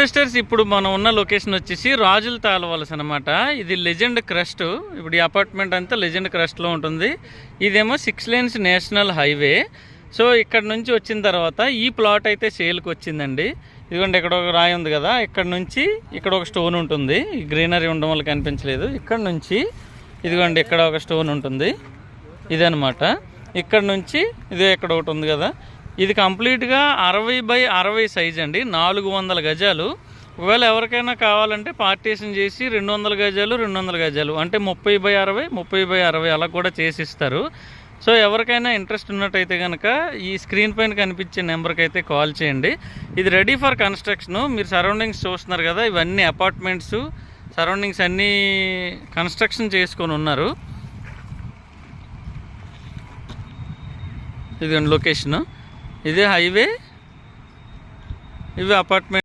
Investors ఇప్పుడు మనం ఉన్న లొకేషన్ వచ్చేసి రాజుల తాళవలస అనమాట. ఇది లెజెండ్ క్రస్ట్. ఇప్పుడు ఈ అపార్ట్మెంట్ అంతా లెజెండ్ క్రస్ట్లో ఉంటుంది. ఇదేమో 6 lanes నేషనల్ హైవే. సో ఇక్కడ నుంచి వచ్చిన తర్వాత ఈ ప్లాట్ అయితే సేల్కి వచ్చిందండి. ఇదిగోండి ఇక్కడ ఒక రాయి ఉంది కదా, ఇక్కడ నుంచి ఇక్కడ ఒక స్టోన్ ఉంటుంది. ఈ గ్రీనరీ ఉండడం వల్ల కనిపించలేదు. ఇక్కడ నుంచి ఇదిగోండి ఇక్కడ ఒక స్టోన్ ఉంటుంది. ఇదనమాట. ఇక్కడ నుంచి ఇదే ఇక్కడ ఒకటి ఉంది కదా, ఇది కంప్లీట్గా 60x60 సైజ్ అండి. 400 గజాలు. ఒకవేళ ఎవరికైనా కావాలంటే పార్టీషన్ చేసి 200 గజాలు 200 గజాలు అంటే 30x60 30x60 అలా కూడా చేసిస్తారు. సో ఎవరికైనా ఇంట్రెస్ట్ ఉన్నట్టయితే కనుక ఈ స్క్రీన్ పైన కనిపించే నెంబర్కి అయితే కాల్ చేయండి. ఇది రెడీ ఫర్ కన్స్ట్రక్షన్. మీరు సరౌండింగ్స్ చూస్తున్నారు కదా, ఇవన్నీ అపార్ట్మెంట్స్ సరౌండింగ్స్ అన్నీ కన్స్ట్రక్షన్ చేసుకొని ఉన్నారు. ఇది లొకేషను, ఇదే హైవే, ఇవి అపార్ట్మెంట్.